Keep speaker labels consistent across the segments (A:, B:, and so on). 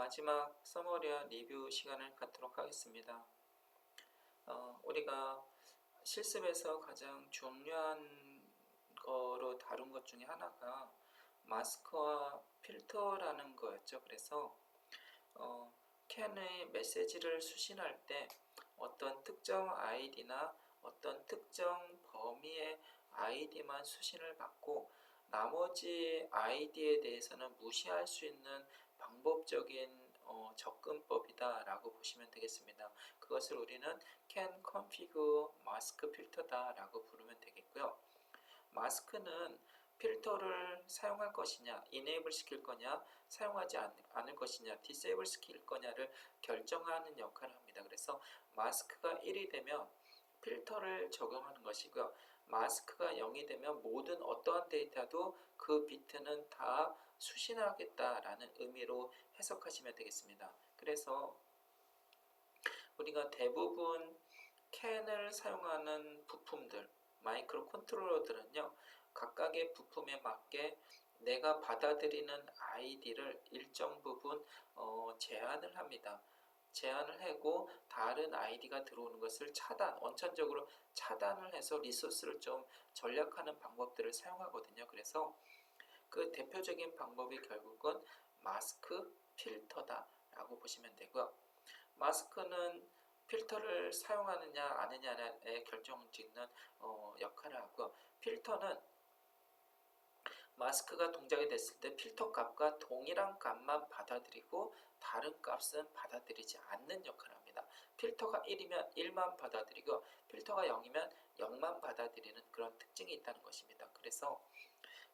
A: 마지막 서머리와 리뷰 시간을 갖도록 하겠습니다. 우리가 실습에서 가장 중요한 거로 다룬 것 중에 하나가 마스크와 필터라는 거였죠. 그래서 캔의 메시지를 수신할 때 어떤 특정 아이디나 어떤 특정 범위의 아이디만 수신을 받고 나머지 아이디에 대해서는 무시할 수 있는 방법적인 접근법이다 라고 보시면 되겠습니다. 그것을 우리는 can configure mask filter다 라고 부르면 되겠고요. 마스크는 필터를 사용할 것이냐, enable 시킬 거냐, 사용하지 않을 것이냐, disable 시킬 거냐를 결정하는 역할을 합니다. 그래서 마스크가 1이 되면 필터를 적용하는 것이고요. 마스크가 0이 되면 모든 어떠한 데이터도 그 비트는 다 수신하겠다라는 의미로 해석하시면 되겠습니다. 그래서 우리가 대부분 캔을 사용하는 부품들, 마이크로 컨트롤러들은요, 각각의 부품에 맞게 내가 받아들이는 아이디를 일정 부분 제한을 합니다. 제한을 하고 다른 아이디가 들어오는 것을 원천적으로 차단을 해서 리소스를 좀 절약하는 방법들을 사용하거든요. 그래서 그 대표적인 방법이 결국은 마스크 필터다 라고 보시면 되고요. 마스크는 필터를 사용하느냐 아니냐에 결정짓는 역할을 하고요. 필터는 마스크가 동작이 됐을 때 필터 값과 동일한 값만 받아들이고 다른 값은 받아들이지 않는 역할을 합니다. 필터가 1이면 1만 받아들이고 필터가 0이면 0만 받아들이는 그런 특징이 있다는 것입니다. 그래서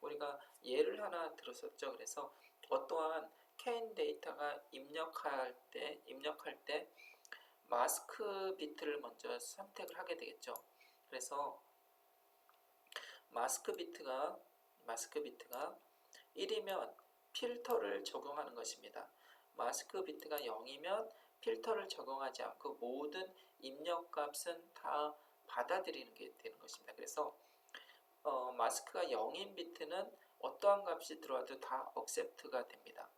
A: 우리가 예를 하나 들었었죠. 그래서 어떠한 캔 데이터가 입력할 때 마스크 비트를 먼저 선택을 하게 되겠죠. 그래서 마스크 비트가 1이면 필터를 적용하는 것입니다. 마스크 비트가 0이면 필터를 적용하지 않고 모든 입력값은 다 받아들이는 게 되는 것입니다. 그래서 마스크가 0인 비트는 어떠한 값이 들어와도 다 accept가 됩니다.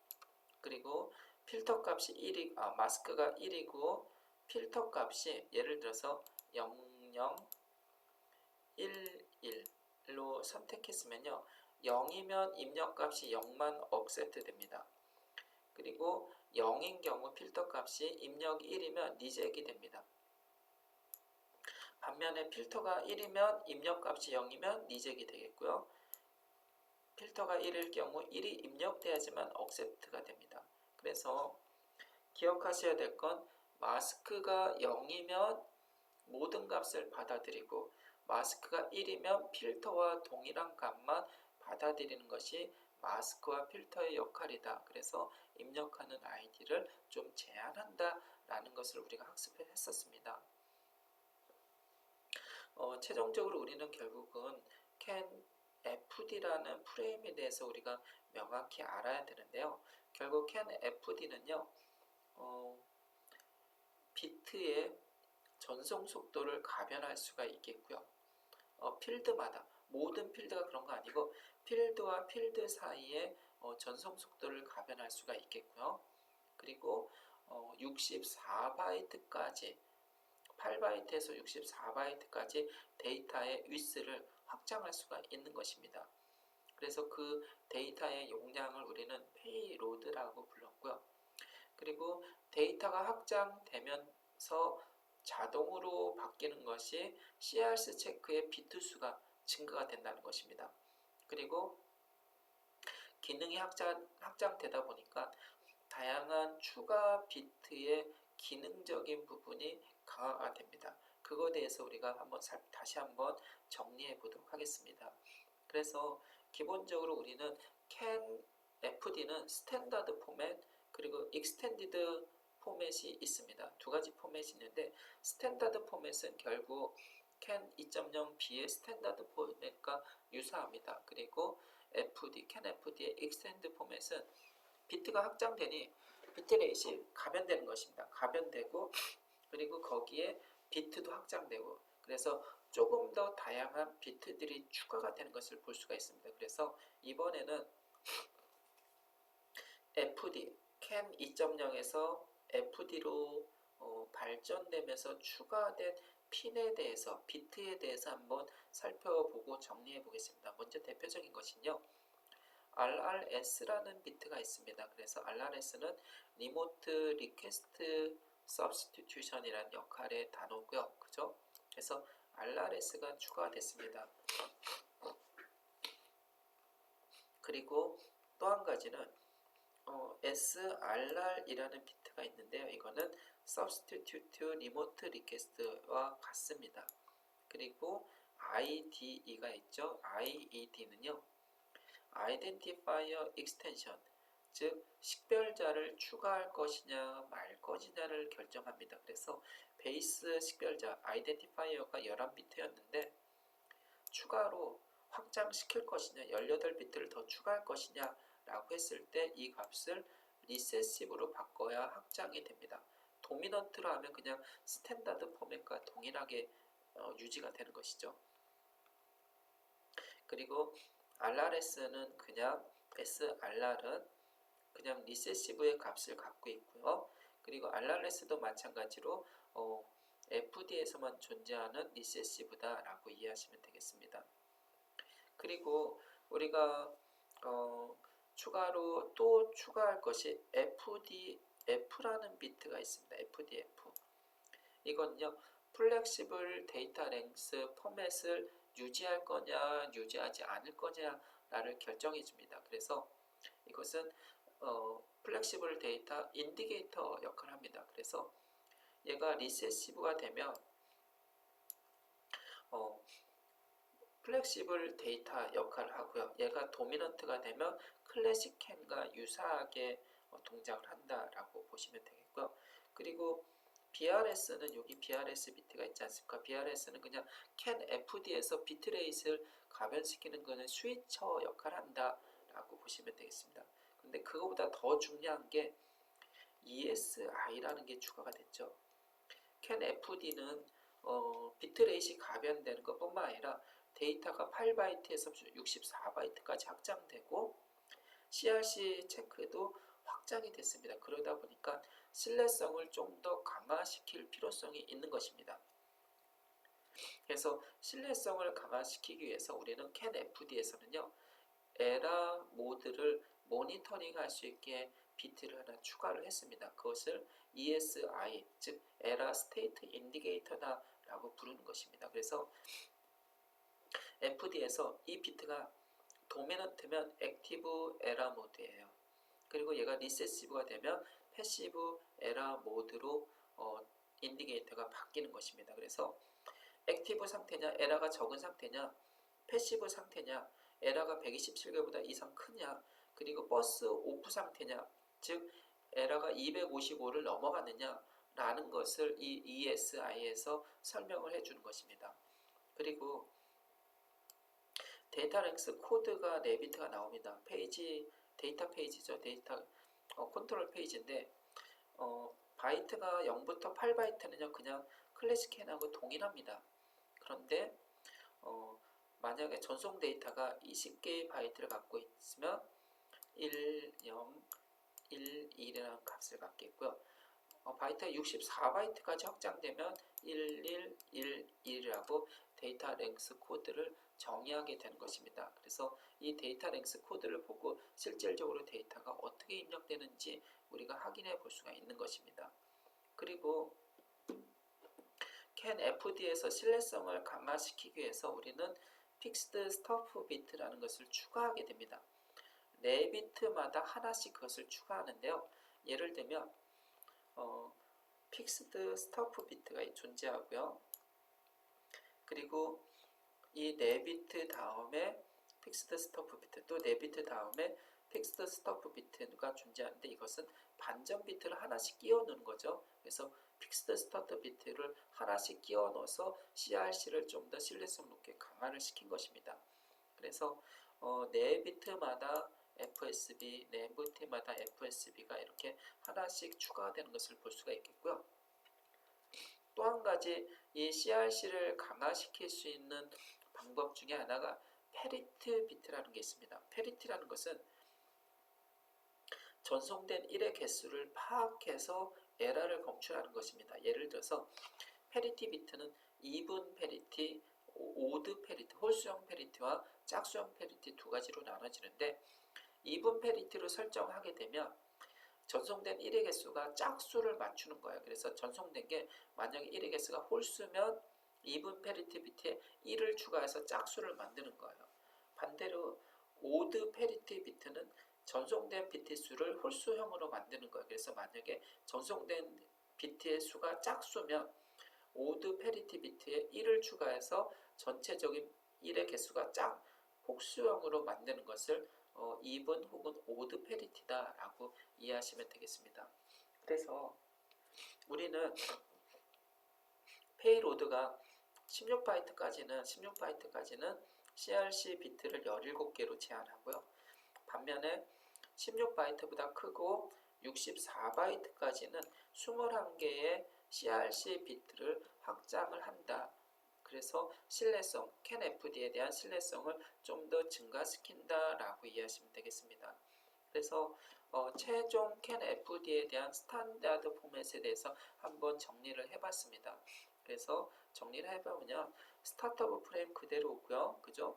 A: 그리고 필터 값이 마스크가 1이고 필터 값이 예를 들어서 00, 11로 선택했으면요. 0이면 입력값이 0만 accept 됩니다. 그리고 0인 경우 필터 값이 입력 1이면 리젝이 됩니다. 반면에 필터가 1이면 입력값이 0이면 리젝이 되겠고요. 필터가 1일 경우 1이 입력돼야지만 accept가 됩니다. 그래서 기억하셔야 될 건 마스크가 0이면 모든 값을 받아들이고 마스크가 1이면 필터와 동일한 값만 받아들이는 것이 마스크와 필터의 역할이다. 그래서 입력하는 아이디를 좀 제한한다 라는 것을 우리가 학습했었습니다. 최종적으로 우리는 결국은 can fd라는 프레임에 대해서 우리가 명확히 알아야 되는데요. 결국 can fd는요. 비트의 전송 속도를 가변할 수가 있겠고요. 필드마다 모든 필드가 그런 거 아니고 필드와 필드 사이에 전송 속도를 가변할 수가 있겠고요. 그리고 64바이트까지 8바이트에서 64바이트까지 데이터의 위스를 확장할 수가 있는 것입니다. 그래서 그 데이터의 용량을 우리는 페이로드라고 불렀고요. 그리고 데이터가 확장되면서 자동으로 바뀌는 것이 CRC 체크의 비트 수가 증가가 된다는 것입니다. 그리고 기능이 확장되다 보니까 다양한 추가 비트의 기능적인 부분이 강화가 됩니다. 그거에 대해서 우리가 다시 한번 정리해 보도록 하겠습니다. 그래서 기본적으로 우리는 can fd는 스탠다드 포맷 그리고 익스텐디드 포맷이 있습니다. 두 가지 포맷이 있는데 스탠다드 포맷은 결국 can 2.0b의 스탠다드 포맷과 유사합니다. 그리고 can fd의 익스텐드 포맷은 비트가 확장되니 비트레이트이 가변되는 것입니다. 가변되고 그리고 거기에 비트도 확장되고 그래서 조금 더 다양한 비트들이 추가가 되는 것을 볼 수가 있습니다. 그래서 이번에는 FD, CAN 2.0에서 FD로 발전되면서 추가된 핀에 대해서, 비트에 대해서 한번 살펴보고 정리해 보겠습니다. 먼저 대표적인 것은요, RRS라는 비트가 있습니다. 그래서 RRS는 리모트 리퀘스트 서브스티튜션이라는 역할의 단어고요. 그죠? 그래서 RRS가 추가됐습니다. 그리고 또 한 가지는 SRR이라는 비트가 있는데요. 이거는 Substitute Remote Request와 같습니다. 그리고 IDE가 있죠. IED는요. Identifier Extension, 즉 식별자를 추가할 것이냐 말 것이냐를 결정합니다. 그래서 베이스 식별자 Identifier가 11비트였는데 추가로 확장시킬 것이냐, 18비트를 더 추가할 것이냐 라고 했을 때 이 값을 리세시브로 바꿔야 확장이 됩니다. 도미넌트로 하면 그냥 스탠다드 포맷과 동일하게 유지가 되는 것이죠. 그리고 RRS는 그냥 SRR은 그냥 리세시브의 값을 갖고 있고요. 그리고 RRS도 마찬가지로 FD에서만 존재하는 리세시브다라고 이해하시면 되겠습니다. 그리고 우리가 추가로 또 추가할 것이 FDF라는 비트가 있습니다. FDF. 이건요, 플렉시블 데이터 랭스 포맷을 유지할 거냐, 유지하지 않을 거냐를 결정해 줍니다. 그래서 이것은 플렉시블 데이터 인디게이터 역할을 합니다. 그래서 얘가 리세시브가 되면 플렉시블 데이터 역할을 하고요. 얘가 도미넌트가 되면 클래식 캔과 유사하게 동작을 한다라고 보시면 되겠고요. 그리고 BRS는 여기 BRS 비트가 있지 않습니까? BRS는 그냥 캔 FD에서 비트레이트를 가변시키는 거는 스위처 역할을 한다라고 보시면 되겠습니다. 근데 그거보다 더 중요한 게 ESI라는 게 추가가 됐죠. 캔 FD는 비트레이트이 가변되는 것뿐만 아니라 데이터가 8바이트에서 64바이트까지 확장되고 CRC 체크도 확장이 됐습니다. 그러다 보니까 신뢰성을 좀 더 강화시킬 필요성이 있는 것입니다. 그래서 신뢰성을 강화시키기 위해서 우리는 CAN FD에서는요, 에라 모드를 모니터링 할 수 있게 비트를 하나 추가를 했습니다. 그것을 ESI, 즉 에라 스테이트 인디게이터다 라고 부르는 것입니다. 그래서 FD에서 이 비트가 도미넌트면 액티브 에라 모드예요. 그리고 얘가 리세시브가 되면 패시브 에라 모드로 인디게이터가 바뀌는 것입니다. 그래서 액티브 상태냐, 에라가 적은 상태냐, 패시브 상태냐, 에라가 127개보다 이상 크냐, 그리고 버스 오프 상태냐, 즉 에라가 255를 넘어가느냐 라는 것을 이 ESI에서 설명을 해주는 것입니다. 그리고 데이터 랭스 코드가 4비트가 나옵니다. 페이지, 데이터 페이지죠. 데이터 컨트롤 페이지인데 바이트가 0부터 8바이트는요 그냥 클래식 캔하고 동일합니다. 그런데 만약에 전송 데이터가 20개의 바이트를 갖고 있으면 1, 0, 1, 1이라는 값을 갖겠고요. 바이트가 64바이트까지 확장되면 1, 1, 1, 1이라고 데이터 랭스 코드를 정의하게 되는 것입니다. 그래서 이 데이터 랭스 코드를 보고 실질적으로 데이터가 어떻게 입력되는지 우리가 확인해 볼 수가 있는 것입니다. 그리고 CAN FD에서 신뢰성을 강화시키기 위해서 우리는 픽스드 스토프 비트라는 것을 추가하게 됩니다. 4비트마다 하나씩 그것을 추가하는데요. 예를 들면 픽스드 스토프 비트가 존재하고요. 그리고 이 4비트 다음에 픽스드 스토프 비트, 또 4비트 다음에 픽스드 스토프 비트가 존재하는데 이것은 반전 비트를 하나씩 끼워 넣는 거죠. 그래서 픽스드 스토프 비트를 하나씩 끼워 넣어서 CRC를 좀 더 신뢰성 높게 강화를 시킨 것입니다. 그래서 4비트마다 FSB, 4비트마다 FSB가 이렇게 하나씩 추가되는 것을 볼 수가 있겠고요. 또 한 가지 이 CRC를 강화시킬 수 있는 방법 중에 하나가 페리트 비트라는 게 있습니다. 페리트라는 것은 전송된 1의 개수를 파악해서 에러를 검출하는 것입니다. 예를 들어서 페리티 비트는 이분 페리티, 오드 페리티, 홀수형 페리티와 짝수형 페리티 두 가지로 나눠지는데 이분 페리티로 설정하게 되면 전송된 1의 개수가 짝수를 맞추는 거예요. 그래서 전송된 게 만약에 1의 개수가 홀수면 이분 페리티 비트에 1을 추가해서 짝수를 만드는 거예요. 반대로 오드 페리티 비트는 전송된 비트 수를 홀수형으로 만드는 거예요. 그래서 만약에 전송된 비트의 수가 짝수면 오드 페리티 비트에 1을 추가해서 전체적인 1의 개수가 홀수형으로 만드는 것을 이븐 혹은 오드 페리티다 라고 이해하시면 되겠습니다. 그래서 우리는 페이로드가 16바이트까지는 CRC 비트를 17개로 제한하고요. 반면에 16바이트보다 크고 64바이트까지는 21개의 CRC 비트를 확장을 한다. 그래서 신뢰성, CAN-FD에 대한 신뢰성을 좀 더 증가시킨다 라고 이해하시면 되겠습니다. 그래서 최종 CAN-FD에 대한 스탠다드 포맷에 대해서 한번 정리를 해봤습니다. 그래서 정리를 해보면 스타트업 프레임 그대로 오고요. 그죠?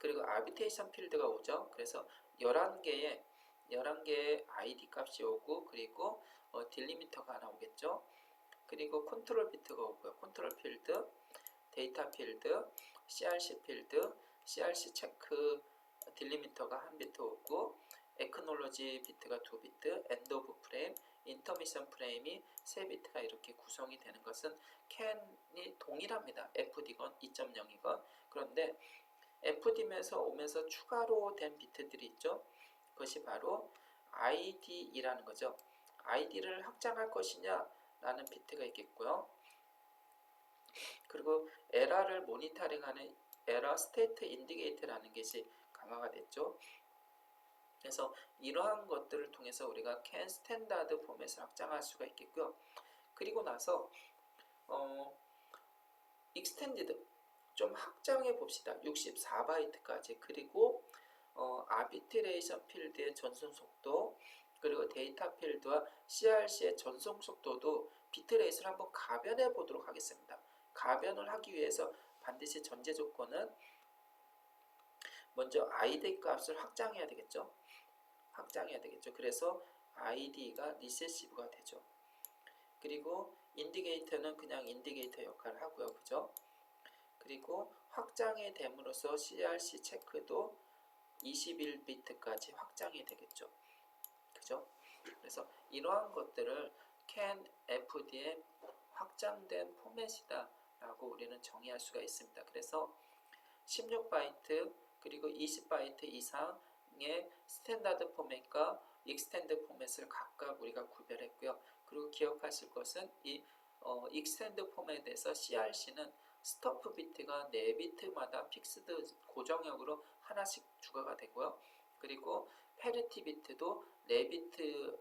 A: 그리고 아비테이션 필드가 오죠. 그래서 11개의 ID 값이 오고 그리고 딜리미터가 하나 오겠죠. 그리고 컨트롤 비트가 오고요. 컨트롤 필드, 데이터 필드, CRC 필드, CRC 체크 딜리미터가 한 비트 오고 에크놀로지 비트가 2비트, 엔드 오브 프레임, 인터미션 프레임이 3비트가 이렇게 구성이 되는 것은 CAN이 동일합니다. FD건 2.0이건. 그런데 FD면서 오면서 추가로 된 비트들이 있죠. 그것이 바로 ID이라는 거죠. ID를 확장할 것이냐 라는 비트가 있겠고요. 그리고 에러를 모니터링하는 에러 스테이트 인디게이터라는 것이 강화가 됐죠. 그래서 이러한 것들을 통해서 우리가 CAN 스탠다드 포맷을 확장할 수가 있겠고요. 그리고 나서 익스텐디드 좀 확장해 봅시다. 64바이트까지. 그리고 아비트레이션 필드의 전송 속도, 그리고 데이터 필드와 CRC의 전송 속도도 비트레이트를 한번 가변해 보도록 하겠습니다. 가변을 하기 위해서 반드시 전제 조건은 먼저 ID 값을 확장해야 되겠죠. 그래서 ID가 리세시브가 되죠. 그리고 인디게이터는 그냥 인디게이터 역할을 하고요. 그죠? 그리고 확장이 됨으로써 CRC 체크도 21비트까지 확장이 되겠죠. 그죠? 그래서 이러한 것들을 CAN-FD의 확장된 포맷이다 라고 우리는 정의할 수가 있습니다. 그래서 16바이트 그리고 20바이트 이상의 스탠다드 포맷과 익스텐드 포맷을 각각 우리가 구별했고요. 그리고 기억하실 것은 이 익스텐드 포맷에서 CRC는 스토프 비트가 4비트마다 픽스드 고정형으로 하나씩 추가가 되고요. 그리고 페리티 비트도 4비트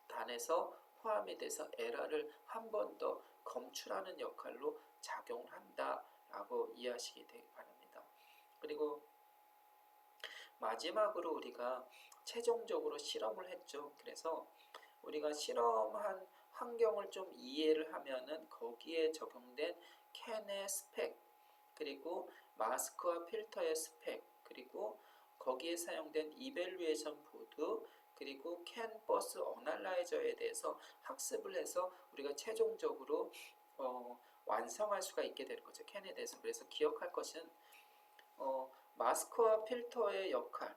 A: 단에서 포함이 돼서 에러를 한 번 더 검출하는 역할로 작용을 한다라고 이해하시기 되기 바랍니다. 그리고 마지막으로 우리가 최종적으로 실험을 했죠. 그래서 우리가 실험한 환경을 좀 이해를 하면은 거기에 적용된 CAN의 스펙, 그리고 마스크와 필터의 스펙, 그리고 거기에 사용된 이벨루에이션 보드, 그리고 CAN 버스 어널라이저에 대해서 학습을 해서 우리가 최종적으로 완성할 수가 있게 되는 거죠. CAN에 대해서. 그래서 기억할 것은 마스크와 필터의 역할,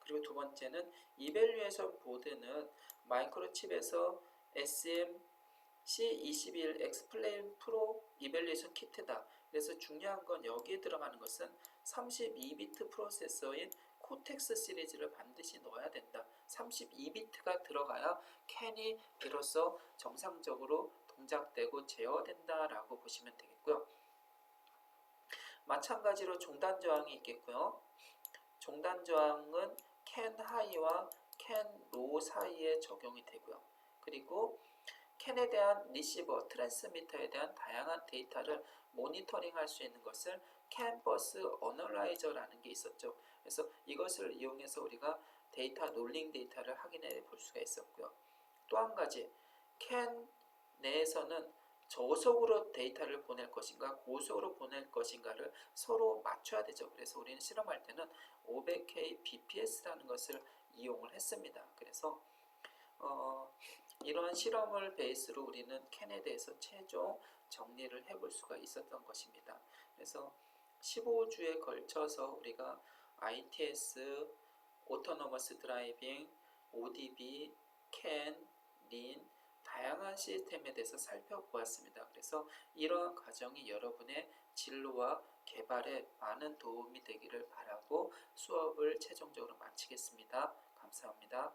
A: 그리고 두 번째는 이벨루에이션 보드는 마이크로칩에서 SM-C21 엑스플레인 프로 이벨루에이션 키트다. 그래서 중요한 건 여기에 들어가는 것은 32비트 프로세서인 코텍스 시리즈를 반드시 넣어야 된다. 32비트가 들어가야 CAN이 비로소 정상적으로 동작되고 제어된다라고 보시면 되겠고요. 마찬가지로 종단 저항이 있겠고요. 종단 저항은 CAN 하이와 CAN 로우 사이에 적용이 되고요. 그리고 CAN에 대한 리시버, 트랜스미터에 대한 다양한 데이터를 모니터링할 수 있는 것을 CAN 버스 어널라이저라는 게 있었죠. 그래서 이것을 이용해서 우리가 데이터 롤링 데이터를 확인해 볼 수가 있었고요. 또 한 가지 캔 내에서는 저속으로 데이터를 보낼 것인가 고속으로 보낼 것인가를 서로 맞춰야 되죠. 그래서 우리는 실험할 때는 500K bps라는 것을 이용을 했습니다. 그래서 이러한 실험을 베이스로 우리는 캔에 대해서 최종 정리를 해볼 수가 있었던 것입니다. 그래서 15주에 걸쳐서 우리가 ITS, 오토노머스 드라이빙, ODB, 캔, 린 다양한 시스템에 대해서 살펴보았습니다. 그래서 이러한 과정이 여러분의 진로와 개발에 많은 도움이 되기를 바라고 수업을 최종적으로 마치겠습니다. 감사합니다.